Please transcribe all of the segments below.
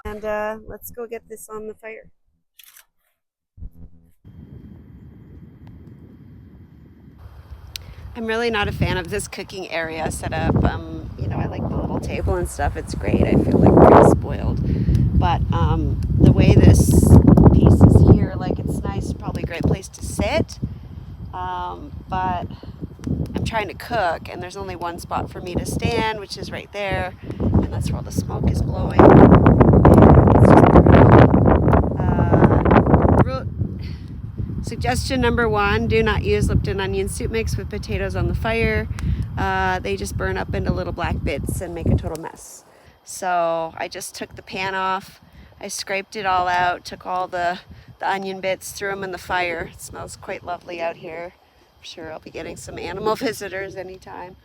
And let's go get this on the fire. I'm really not a fan of this cooking area setup. You know, I like the little table and stuff. It's great. I feel like pretty spoiled. But the way this piece is here, like it's nice, probably a great place to sit. But I'm trying to cook and there's only one spot for me to stand, which is right there. And that's where all the smoke is blowing. Suggestion number 1, do not use Lipton onion soup mix with potatoes on the fire. They just burn up into little black bits and make a total mess. So I just took the pan off. I scraped it all out, took all the onion bits, threw them in the fire. It smells quite lovely out here. I'm sure I'll be getting some animal visitors anytime.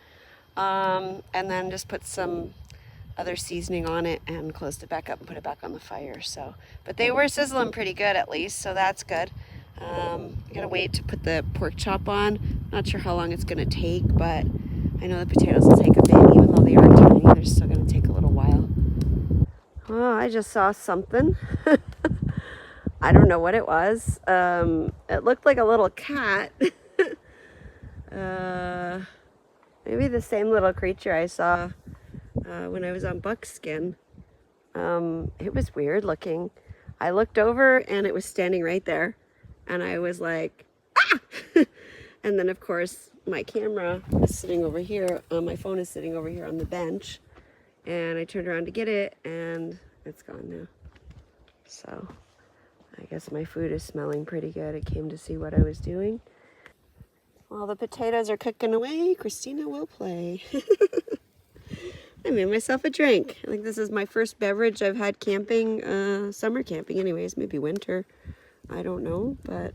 And then just put some other seasoning on it and closed it back up and put it back on the fire. So, but they were sizzling pretty good at least, so that's good. I gotta wait to put the pork chop on. Not sure how long it's gonna take, but I know the potatoes will take a bit, even though they are tiny. They're still gonna take a little while. Oh, I just saw something. I don't know what it was. It looked like a little cat. Maybe the same little creature I saw when I was on buckskin. It was weird looking. I looked over and it was standing right there. And I was like, ah! And then of course my camera is sitting over here. My phone is sitting over here on the bench. And I turned around to get it and it's gone now. So I guess my food is smelling pretty good. It came to see what I was doing. While the potatoes are cooking away, Christina will play. I made myself a drink. I think this is my first beverage I've had camping, summer camping anyways, maybe winter. I don't know, but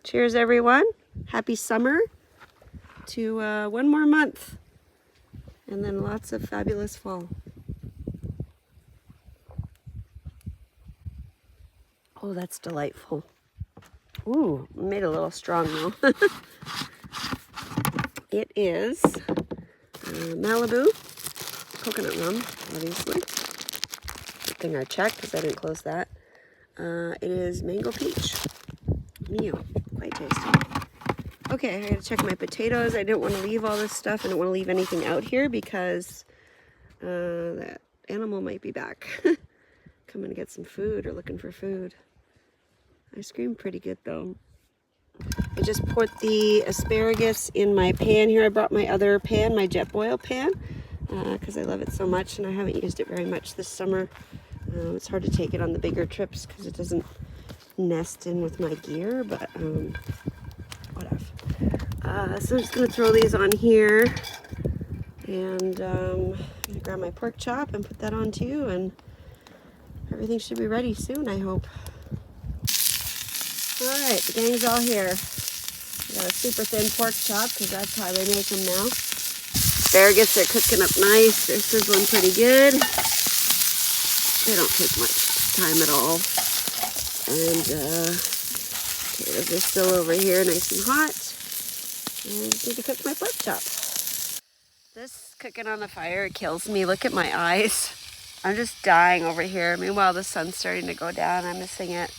cheers everyone. Happy summer to one more month. And then lots of fabulous fall. Oh, that's delightful. Ooh, made a little strong though. It is Malibu coconut rum, obviously. Good thing I checked because I didn't close that. It is mango peach. Neo, quite tasty. Okay, I gotta check my potatoes. I didn't want to leave all this stuff. I don't want to leave anything out here because that animal might be back. Coming to get some food or looking for food. Ice cream, pretty good though. I just put the asparagus in my pan here. I brought my other pan, my Jetboil pan, because I love it so much and I haven't used it very much this summer. It's hard to take it on the bigger trips because it doesn't nest in with my gear, but whatever. So I'm just going to throw these on here and I'm going to grab my pork chop and put that on too, and everything should be ready soon, I hope. Alright, the gang's all here. I got a super thin pork chop because that's how they make them now. Asparagus are cooking up nice. They're sizzling pretty good. They don't take much time at all. And potatoes are still over here nice and hot. And I just need to cook my pork chop. This cooking on the fire kills me. Look at my eyes. I'm just dying over here. Meanwhile, the sun's starting to go down. I'm missing it.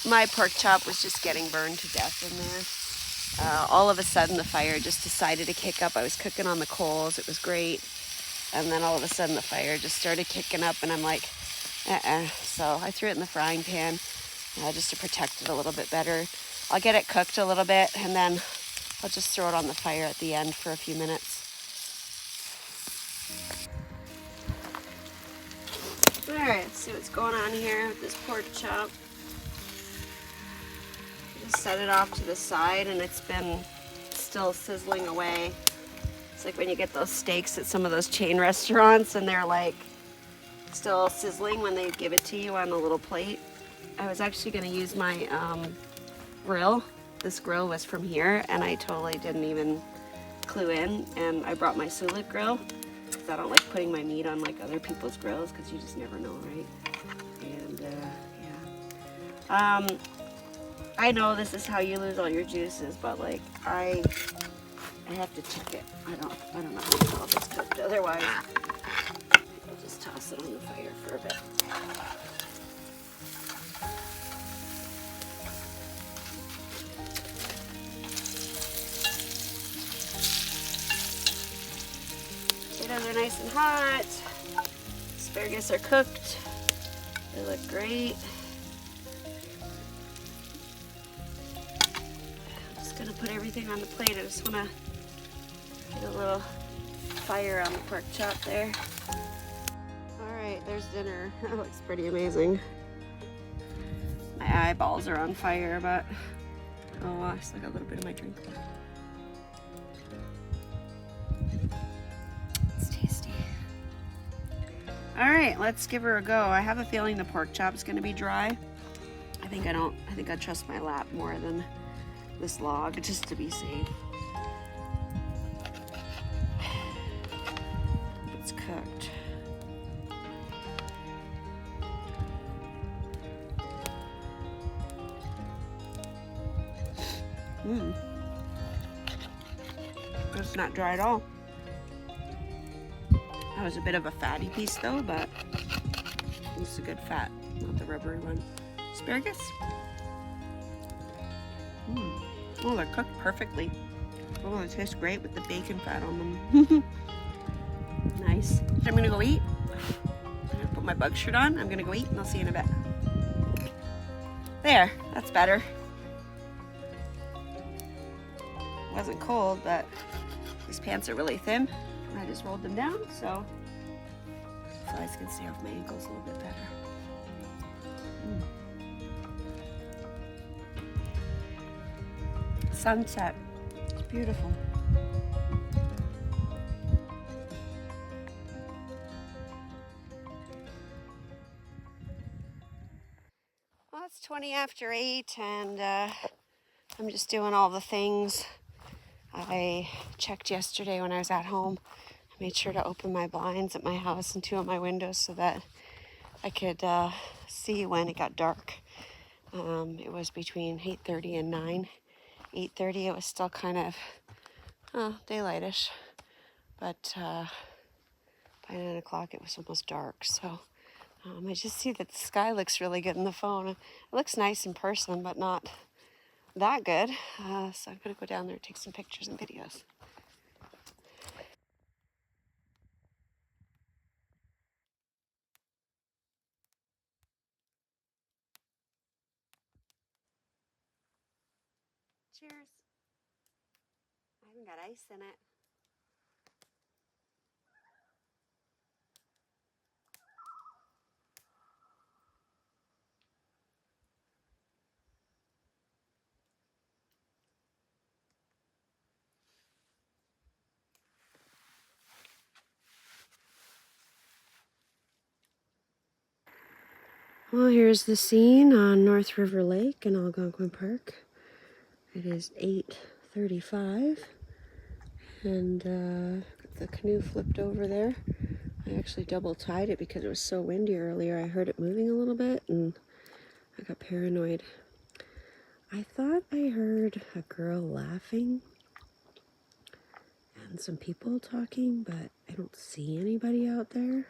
My pork chop was just getting burned to death in there. All of a sudden, the fire just decided to kick up. I was cooking on the coals. It was great. And then all of a sudden the fire just started kicking up and I'm like, So I threw it in the frying pan just to protect it a little bit better. I'll get it cooked a little bit and then I'll just throw it on the fire at the end for a few minutes. All right, let's see what's going on here with this pork chop. Just set it off to the side and it's been still sizzling away. It's like when you get those steaks at some of those chain restaurants and they're like still sizzling when they give it to you on a little plate. I was actually going to use my grill. This grill was from here and I totally didn't even clue in, and I brought my Sulit grill because I don't like putting my meat on like other people's grills because you just never know, right? And yeah, I know this is how you lose all your juices, but like I have to check it. I don't know how it's cooked. Otherwise, I'll just toss it on the fire for a bit. Potatoes are nice and hot. Asparagus are cooked. They look great. I'm just gonna put everything on the plate. I just wanna get a little fire on the pork chop there. All right, there's dinner. That looks pretty amazing. My eyeballs are on fire, but oh, I still got a little bit of my drink left. It's tasty. All right, let's give her a go. I have a feeling the pork chop is going to be dry. I think I trust my lap more than this log, just to be safe. It's cooked. It's not dry at all. That was a bit of a fatty piece though, but it's a good fat, not the rubbery one. Asparagus. Oh, they're cooked perfectly. Oh, they taste great with the bacon fat on them. Nice. So I'm gonna go eat. I'm gonna put my bug shirt on. I'm gonna go eat and I'll see you in a bit. There, that's better. It wasn't cold, but these pants are really thin. I just rolled them down, so flies can stay off my ankles a little bit better. Sunset. It's beautiful. Well, it's 20 after 8, and I'm just doing all the things I checked yesterday when I was at home. I made sure to open my blinds at my house and 2 of my windows so that I could see when it got dark. It was between 8:30 and 9. 8:30 it was still kind of daylightish, but by 9 o'clock it was almost dark. So I just see that the sky looks really good in the phone. It looks nice in person, but not that good. So I'm gonna go down there and take some pictures and videos. Cheers. I haven't got ice in it. Well, here's the scene on North River Lake in Algonquin Park. It is 8:35, and the canoe flipped over there. I actually double tied it because it was so windy earlier. I heard it moving a little bit, and I got paranoid. I thought I heard a girl laughing and some people talking, but I don't see anybody out there.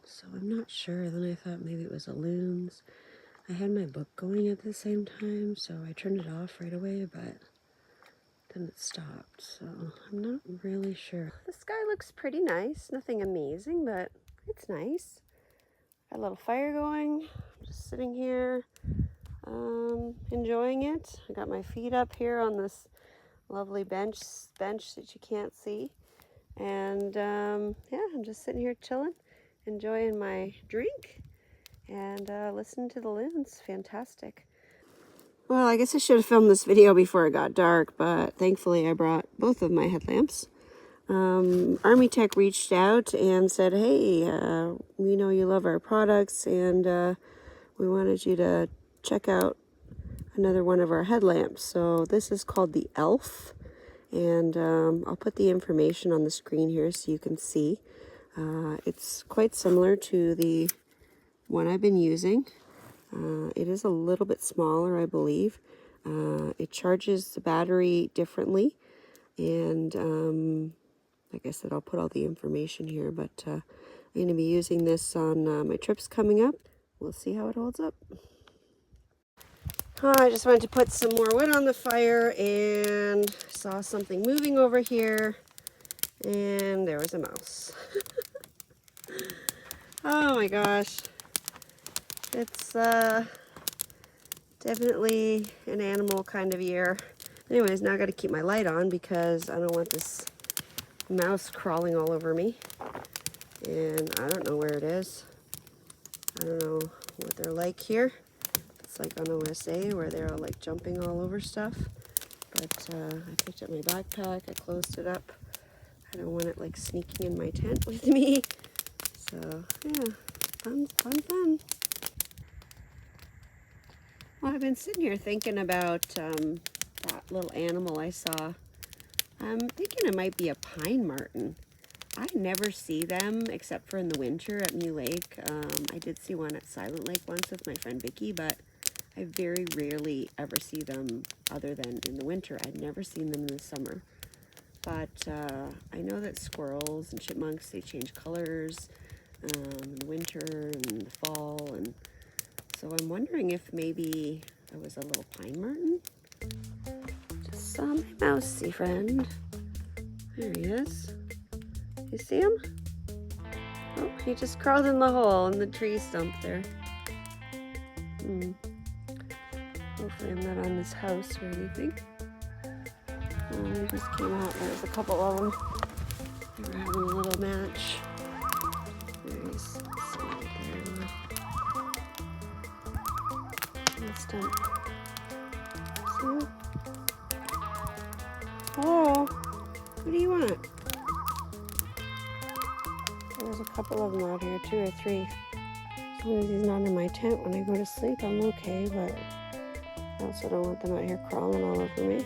So I'm not sure. Then I thought maybe it was a loons. I had my book going at the same time, so I turned it off right away, but then it stopped, so I'm not really sure. The sky looks pretty nice. Nothing amazing, but it's nice. Got a little fire going. I'm just sitting here, enjoying it. I got my feet up here on this lovely bench that you can't see. And yeah, I'm just sitting here chilling, enjoying my drink, and listening to the loons. Fantastic. Well, I guess I should have filmed this video before it got dark, but thankfully I brought both of my headlamps. Army Tech reached out and said, hey, we know you love our products, and we wanted you to check out another one of our headlamps. So this is called the Elf, and I'll put the information on the screen here so you can see. It's quite similar to the one I've been using. It is a little bit smaller, I believe. It charges the battery differently, and like I said, I'll put all the information here, but I'm going to be using this on my trips coming up. We'll see how it holds up. I just wanted to put some more wood on the fire and saw something moving over here, and there was a mouse. Oh my gosh. It's definitely an animal kind of year. Anyways, now I got to keep my light on because I don't want this mouse crawling all over me. And I don't know where it is. I don't know what they're like here. It's like on OSA where they're all like jumping all over stuff. But I picked up my backpack, I closed it up. I don't want it like sneaking in my tent with me. So yeah, fun, fun, fun. Well, I've been sitting here thinking about that little animal I saw. I'm thinking it might be a pine marten. I never see them except for in the winter at Mew Lake. I did see one at Silent Lake once with my friend Vicky, but I very rarely ever see them other than in the winter. I've never seen them in the summer. But I know that squirrels and chipmunks, they change colors in the winter and the fall, and so I'm wondering if maybe there was a little pine marten. Just saw my mousey friend. There he is. You see him? Oh, he just crawled in the hole in the tree stump there. Hopefully I'm not on this house or anything. They just came out. There's a couple of them. They were having a little match. There's some right there. Let's dump. See him? Hello? What do you want? There's a couple of them out here, 2 or 3. As long as he's not in my tent when I go to sleep, I'm okay, but I also don't want them out here crawling all over me.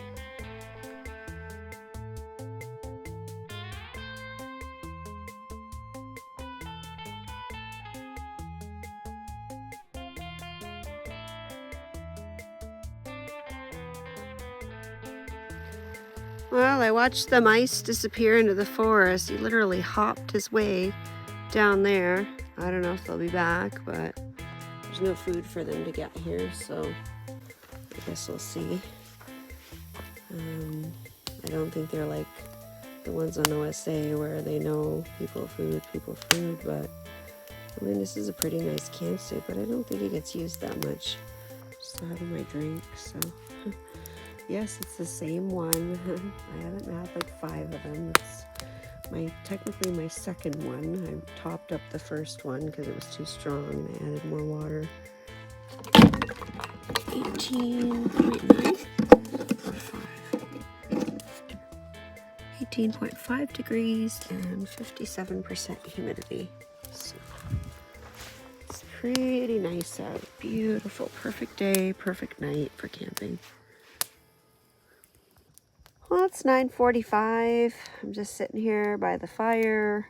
Well, I watched the mice disappear into the forest. He literally hopped his way down there. I don't know if they'll be back, but there's no food for them to get here, so I guess we'll see. I don't think they're like the ones on OSA where they know people food, but I mean, this is a pretty nice campsite, but I don't think it gets used that much. Just having my drink, so yes, it's the same one. I haven't had like 5 of them. It's technically my second one. I topped up the first one because it was too strong and I added more water. 18.9 or 5. 18.5 degrees and 57% humidity. So it's pretty nice out. Beautiful, perfect day, perfect night for camping. Well, it's 9:45. I'm just sitting here by the fire.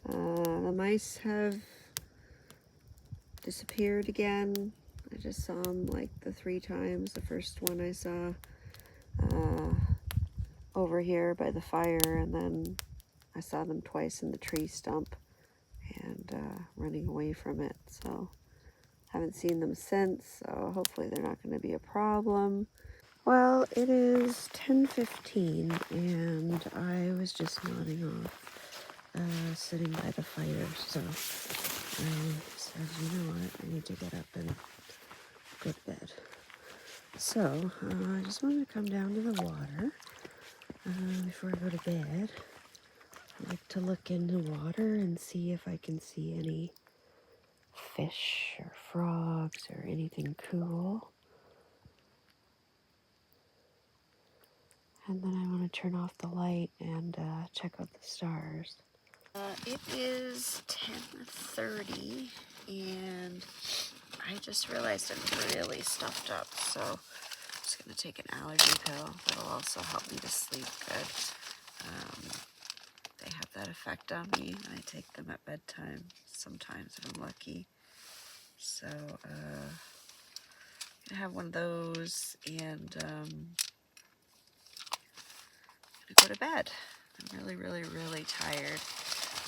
The mice have disappeared again. I just saw them like the 3 times. The first one I saw over here by the fire, and then I saw them twice in the tree stump and running away from it. So haven't seen them since, so hopefully they're not going to be a problem. Well, it is 10:15 and I was just nodding off, sitting by the fire, so I said, you know what, I need to get up and go to bed. So I just wanted to come down to the water before I go to bed. I like to look in the water and see if I can see any fish or frogs or anything cool. And then I want to turn off the light and check out the stars. It is 10:30 and I just realized I'm really stuffed up, so I'm just going to take an allergy pill. That'll also help me to sleep good. They have that effect on me. I take them at bedtime sometimes if I'm lucky. So I have one of those, and gonna go to bed. I'm really, really, really tired.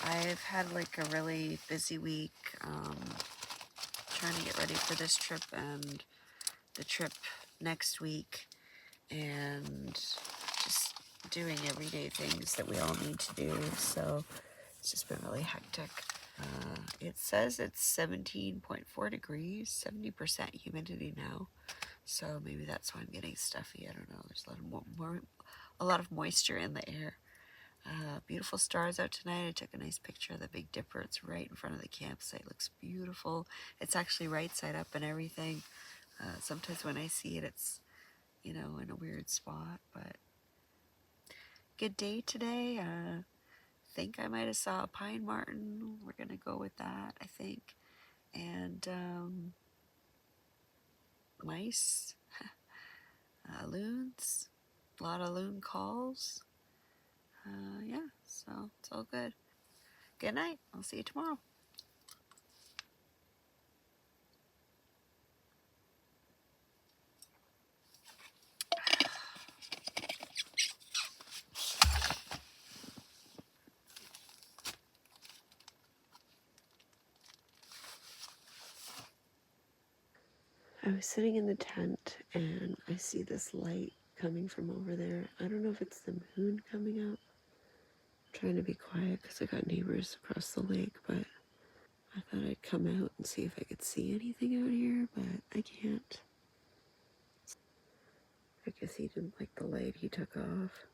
I've had like a really busy week trying to get ready for this trip and the trip next week, and just doing everyday things that we all need to do. So it's just been really hectic. It says it's 17.4 degrees, 70% humidity now. So maybe that's why I'm getting stuffy. I don't know. There's a lot of moisture in the air. Beautiful stars out tonight. I took a nice picture of the Big Dipper. It's right in front of the campsite. It looks beautiful. It's actually right side up and everything. Sometimes when I see it, it's, you know, in a weird spot. But good day today. Think I might have saw a pine marten. We're gonna go with that, I think. And mice, loons, a lot of loon calls. Yeah, so it's all good. Good night. I'll see you tomorrow. I was sitting in the tent and I see this light coming from over there. I don't know if it's the moon coming up. I'm trying to be quiet because I got neighbors across the lake, but I thought I'd come out and see if I could see anything out here, but I can't. I guess he didn't like the light. He took off.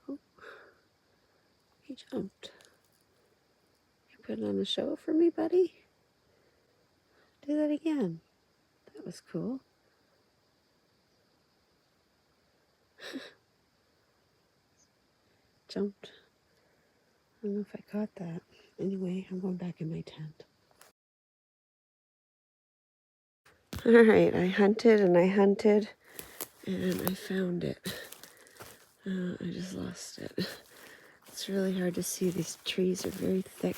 Oh, he jumped. You putting on a show for me, buddy? Do that again. That was cool. Jumped. I don't know if I caught that. Anyway, I'm going back in my tent. Alright, I hunted and I hunted and I found it. I just lost it. It's really hard to see. These trees are very thick,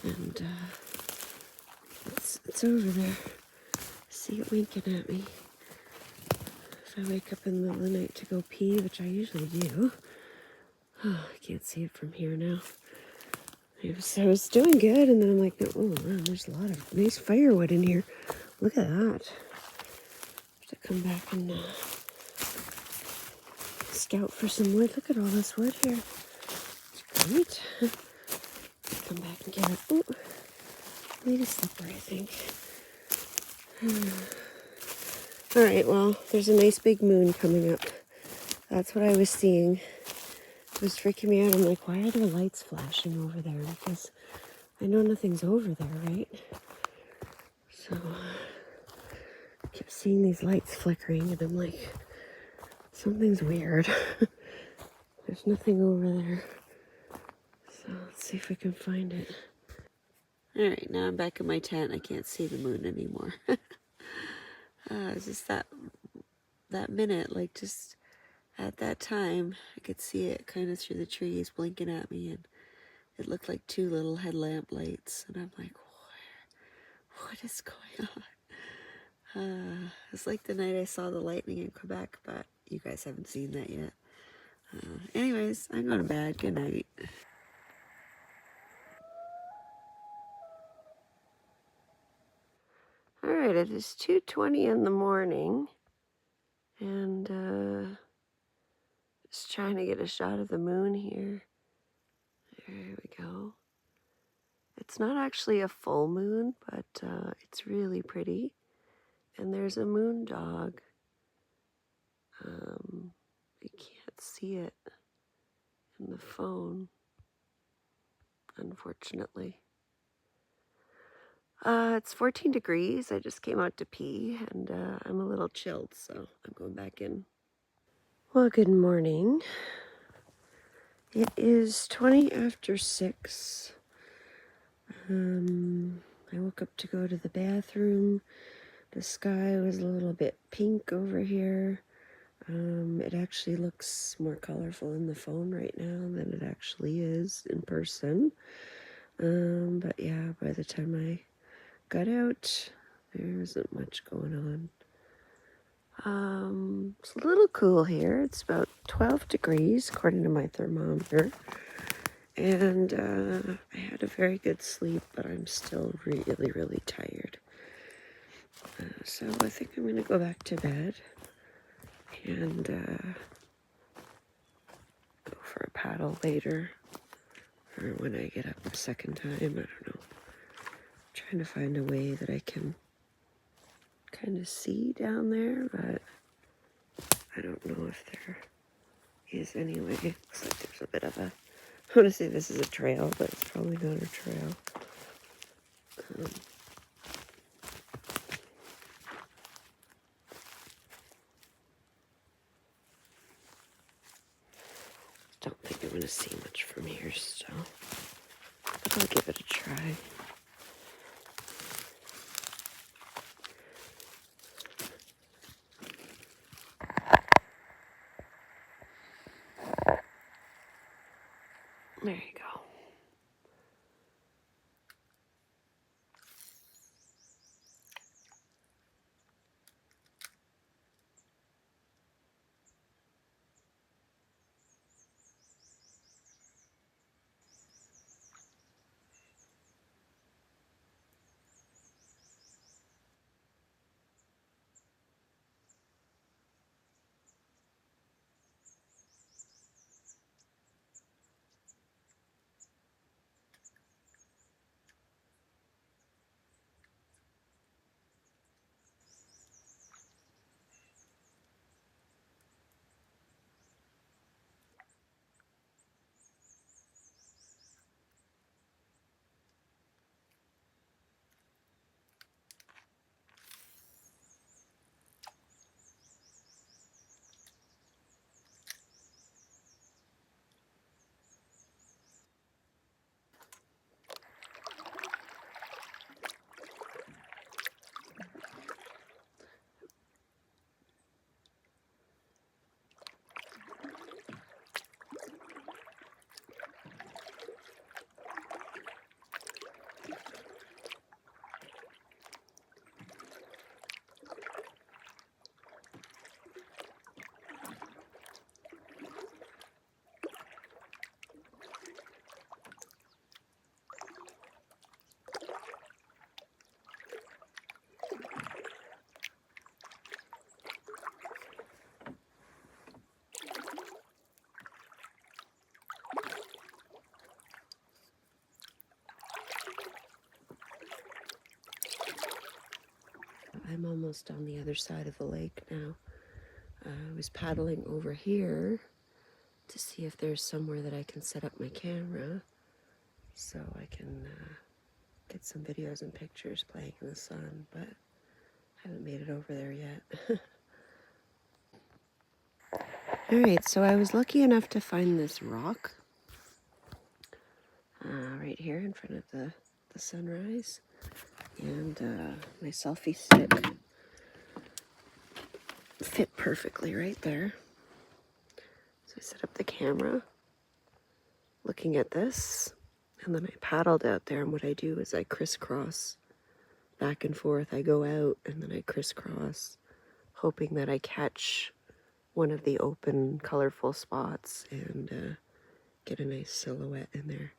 and it's over there. See it winking at me. If I wake up in the middle of the night to go pee, which I usually do. Oh, I can't see it from here now. I was doing good, and then I'm like, oh wow, there's a lot of nice firewood in here. Look at that. I have to come back and scout for some wood. Look at all this wood here. It's great. Come back and get it. Ooh, need a slipper, I think. All right, well, there's a nice big moon coming up. That's what I was seeing. It was freaking me out. I'm like, why are there lights flashing over there? Because I know nothing's over there, right? So I kept seeing these lights flickering, and I'm like, something's weird. There's nothing over there. So let's see if we can find it. All right, now I'm back in my tent. I can't see the moon anymore. It's just that minute, like just at that time, I could see it kind of through the trees blinking at me, and it looked like two little headlamp lights, and I'm like, what is going on? It's like the night I saw the lightning in Quebec, but you guys haven't seen that yet. Anyways, I'm going to bed. Good night. All right, it is 2:20 in the morning, and just trying to get a shot of the moon here. There we go. It's not actually a full moon, but it's really pretty. And there's a moon dog. I can't see it in the phone, unfortunately. It's 14 degrees. I just came out to pee, and I'm a little chilled, so I'm going back in. Well, good morning. It is 20 after 6. I woke up to go to the bathroom. The sky was a little bit pink over here. It actually looks more colorful in the phone right now than it actually is in person. But yeah, by the time I got out. There isn't much going on. It's a little cool here. It's about 12 degrees according to my thermometer. And I had a very good sleep, but I'm still really, really tired. So I think I'm going to go back to bed and go for a paddle later. Or when I get up the second time, I don't know. I'm trying to find a way that I can kind of see down there, but I don't know if there is any way. Looks like there's a bit of a, I want to say this is a trail, but it's probably not a trail. Don't think I'm going to see much from here still, but I'll give it a try. There you go. I'm almost on the other side of the lake now. I was paddling over here to see if there's somewhere that I can set up my camera so I can get some videos and pictures playing in the sun, but I haven't made it over there yet. Alright, so I was lucky enough to find this rock right here in front of the sunrise, and my selfie stick fit perfectly right there. So I set up the camera looking at this, and then I paddled out there, and what I do is I crisscross back and forth. I go out and then I crisscross, hoping that I catch one of the open colorful spots and get a nice silhouette in there.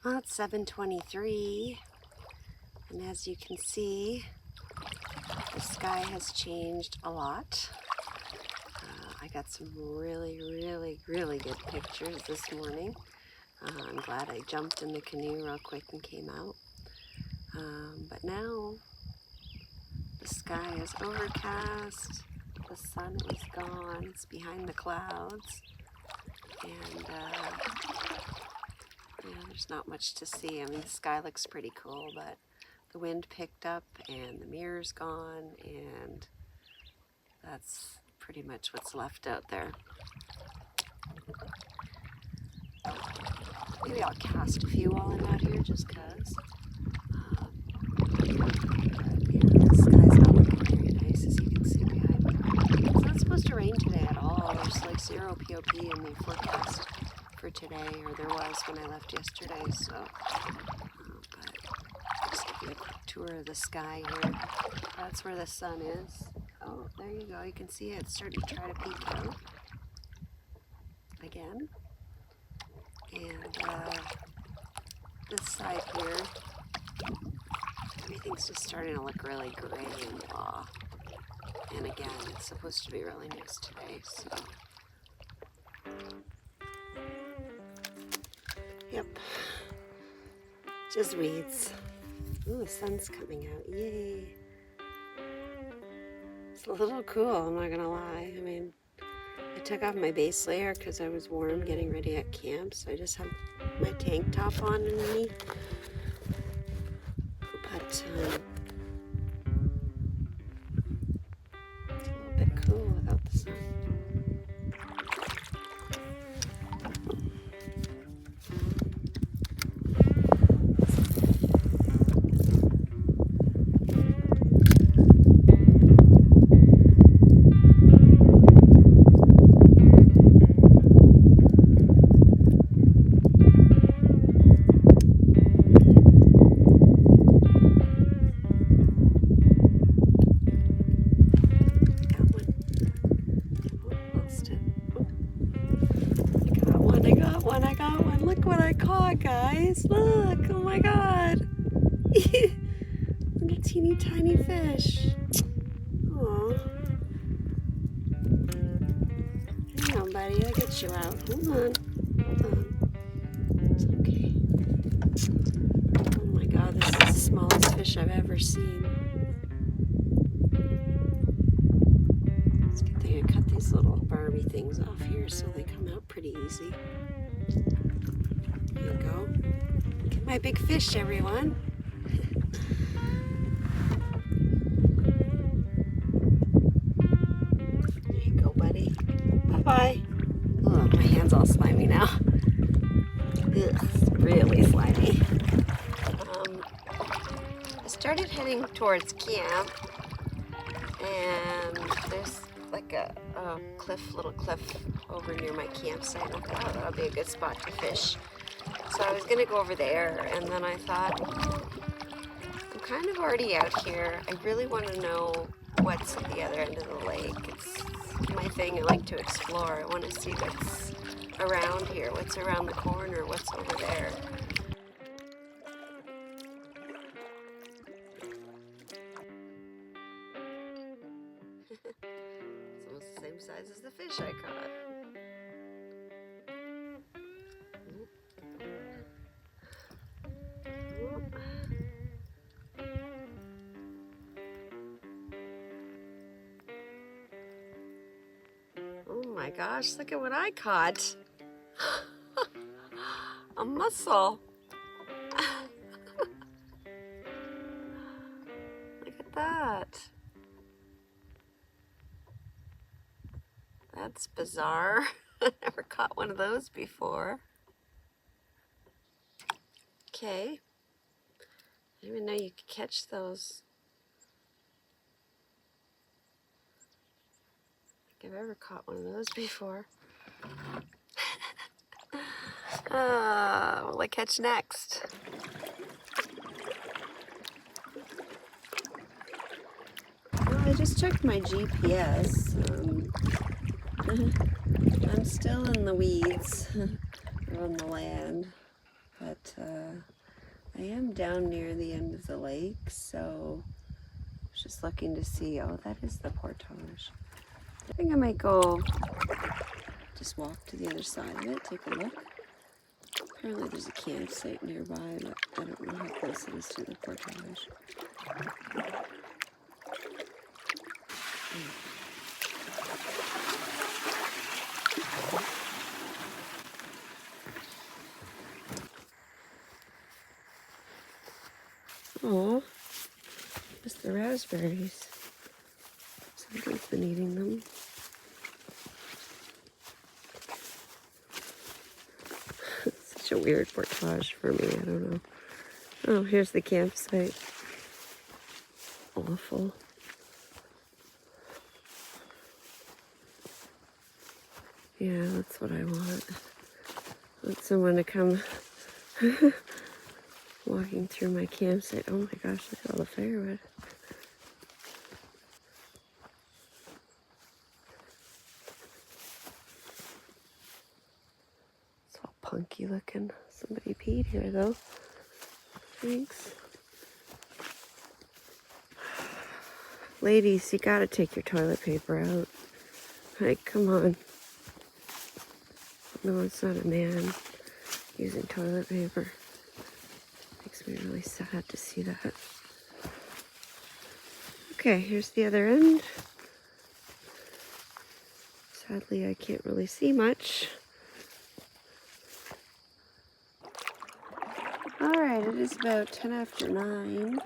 Well, it's 7:23, and as you can see, the sky has changed a lot. I got some really, really, really good pictures this morning. I'm glad I jumped in the canoe real quick and came out. But now the sky is overcast, the sun is gone, it's behind the clouds, and yeah, there's not much to see. I mean, the sky looks pretty cool, but the wind picked up and the mirror's gone, and that's pretty much what's left out there. Maybe I'll cast a few while I'm out here just because. The sky's not looking very nice, as you can see behind me. It's not supposed to rain today at all. There's like 0 POP in the forecast for today, or there was when I left yesterday. So, but just give you a quick tour of the sky here. That's where the sun is. Oh, there you go. You can see it. It's starting to try to peek out again. And this side here, everything's just starting to look really gray and blah. And again, it's supposed to be really nice today, so. Yep. Just weeds. Ooh, the sun's coming out. Yay. It's a little cool, I'm not gonna lie. I mean, I took off my base layer because I was warm getting ready at camp, so I just have my tank top on underneath. But it's a little bit cool without the sun. I got one. Look what I caught, guys. Look. Oh my god. Little teeny tiny fish. Aww. Hang on, buddy. I'll get you out. Hold on. Hold on. It's okay. Oh my god, this is the smallest fish I've ever seen. It's a good thing I cut these little Barbie things off here so they come out pretty easy. There you go. Look at my big fish, everyone. There you go, buddy. Bye-bye. Oh, my hand's all slimy now. Ugh, it's really slimy. I started heading towards camp, and there's like a little cliff over near my campsite. I thought, oh, that'll be a good spot to fish. So I was gonna go over there, and then I thought, well, I'm kind of already out here. I really want to know what's at the other end of the lake. It's my thing. I like to explore. I want to see what's around here, what's around the corner, what's over there. It's almost the same size as the fish I caught. Oh my gosh, look at what I caught. A mussel. Look at that. That's bizarre. I never caught one of those before. Okay. I didn't even know you could catch those. I don't think I've ever caught one of those before. What will I catch next? Well, I just checked my GPS. I'm still in the weeds on the land, but I am down near the end of the lake, so I was just looking to see. Oh, that is the portage. I think I might go just walk to the other side of it, take a look. Apparently there's a campsite nearby, but I don't know how close it is to the portage. Oh, just the raspberries. Somebody's been eating them. Such a weird portage for me, I don't know. Oh, here's the campsite. Awful. Yeah, that's what I want. I want someone to come walking through my campsite. Oh my gosh, look at all the firewood. It's all punky looking. Somebody peed here though. Thanks. Ladies, you gotta take your toilet paper out. Like, come on. No, it's not a man using toilet paper. Makes me really sad to see that. Okay, here's the other end. Sadly, I can't really see much. Alright, it is about 10 after 9.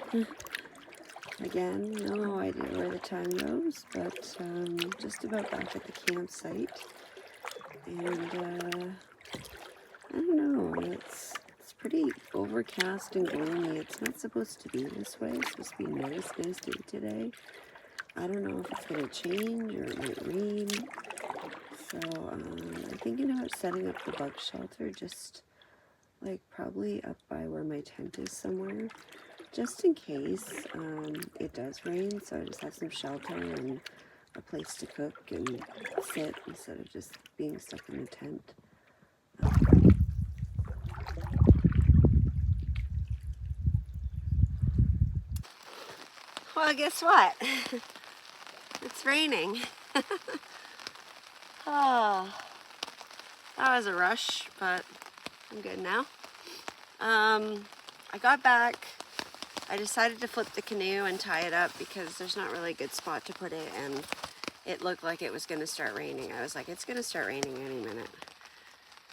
Again, no idea where the time goes, but just about back at the campsite. And I don't know, it's pretty overcast and gloomy. It's not supposed to be this way. It's supposed to be a nice day today. I don't know if it's going to change or it might rain. So I'm thinking about setting up the bug shelter just like probably up by where my tent is somewhere, just in case it does rain, so I just have some shelter and a place to cook and sit instead of just being stuck in the tent. Well, guess what? It's raining. Oh, that was a rush, but I'm good now. I got back. I decided to flip the canoe and tie it up because there's not really a good spot to put it, and it looked like it was going to start raining. I was like, it's going to start raining any minute.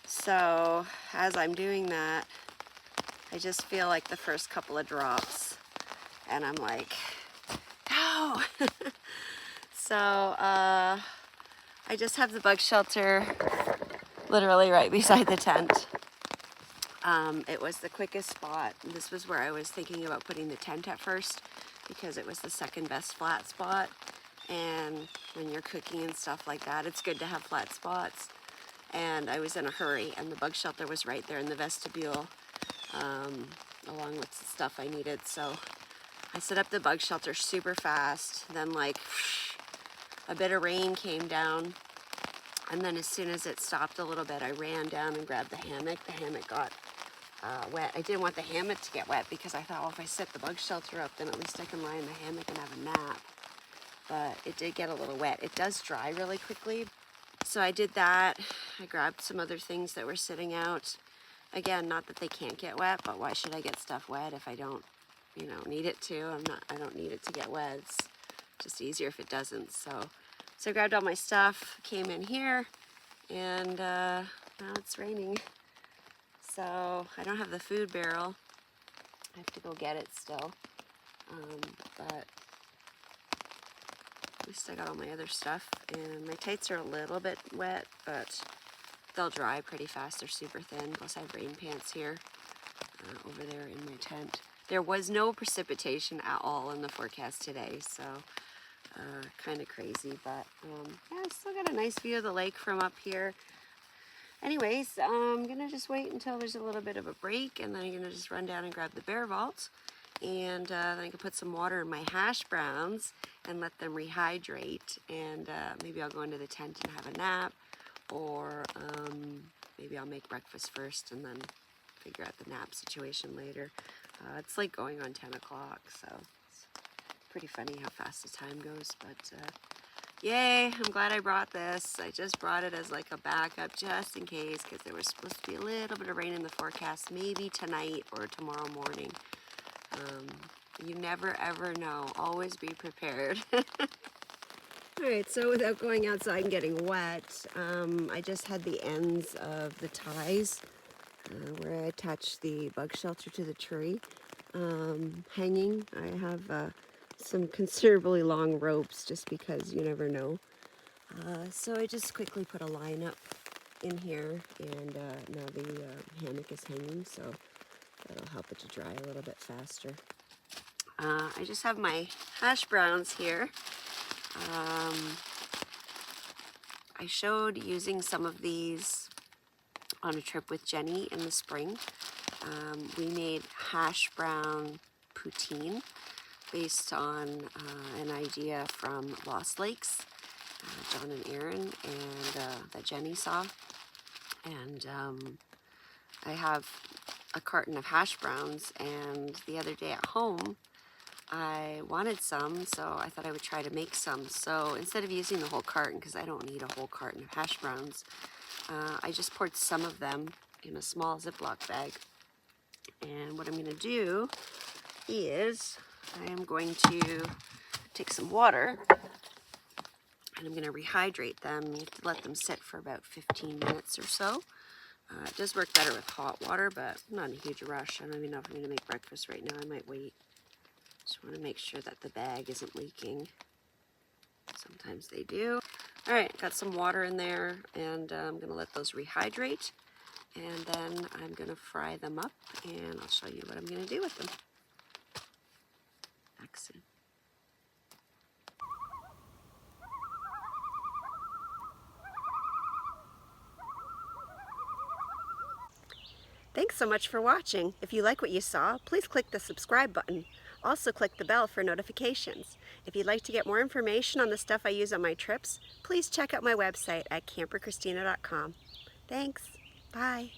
So as I'm doing that, I just feel like the first couple of drops, and I'm like, no! So I just have the bug shelter literally right beside the tent. It was the quickest spot. This was where I was thinking about putting the tent at first because it was the second best flat spot. And when you're cooking and stuff like that, it's good to have flat spots. And I was in a hurry, and the bug shelter was right there in the vestibule, along with the stuff I needed. So I set up the bug shelter super fast. Then like a bit of rain came down. And then as soon as it stopped a little bit, I ran down and grabbed the hammock. The hammock got wet. I didn't want the hammock to get wet because I thought, well, if I set the bug shelter up, then at least I can lie in the hammock and have a nap. But it did get a little wet. It does dry really quickly. So I did that. I grabbed some other things that were sitting out. Again, not that they can't get wet, but why should I get stuff wet if I don't, need it to? I don't need it to get wet. It's just easier if it doesn't. So I grabbed all my stuff, came in here, and now it's raining. So I don't have the food barrel. I have to go get it still. But at least I got all my other stuff. And my tights are a little bit wet, but they'll dry pretty fast. They're super thin. Plus I have rain pants here over there in my tent. There was no precipitation at all in the forecast today, so kind of crazy. But yeah, I still got a nice view of the lake from up here. Anyways, I'm going to just wait until there's a little bit of a break, and then I'm going to just run down and grab the bear vault, and then I can put some water in my hash browns and let them rehydrate, and maybe I'll go into the tent and have a nap, or maybe I'll make breakfast first and then figure out the nap situation later. It's like going on 10 o'clock, so it's pretty funny how fast the time goes, but Yay, I'm glad I brought this. I just brought it as like a backup just in case, because there was supposed to be a little bit of rain in the forecast, maybe tonight or tomorrow morning. You never ever know. Always be prepared. Alright, so without going outside and getting wet, I just had the ends of the ties where I attached the bug shelter to the tree hanging. I have some considerably long ropes just because you never know. So I just quickly put a line up in here, and now the hammock is hanging, so that'll help it to dry a little bit faster. I just have my hash browns here. I showed using some of these on a trip with Jenny in the spring. We made hash brown poutine based on an idea from Lost Lakes, John and Aaron, and that Jenny saw. And I have a carton of hash browns, and the other day at home I wanted some, so I thought I would try to make some. So instead of using the whole carton, because I don't need a whole carton of hash browns, I just poured some of them in a small Ziploc bag. And what I'm going to do is I am going to take some water and I'm going to rehydrate them. You have to let them sit for about 15 minutes or so. It does work better with hot water, but I'm not in a huge rush. I don't even know if I'm going to make breakfast right now. I might wait. Just want to make sure that the bag isn't leaking. Sometimes they do. All right, got some water in there, and I'm going to let those rehydrate. And then I'm going to fry them up, and I'll show you what I'm going to do with them. Back soon. Thanks so much for watching. If you like what you saw, please click the subscribe button. Also click the bell for notifications. If you'd like to get more information on the stuff I use on my trips, please check out my website at CamperChristina.com. Thanks. Bye.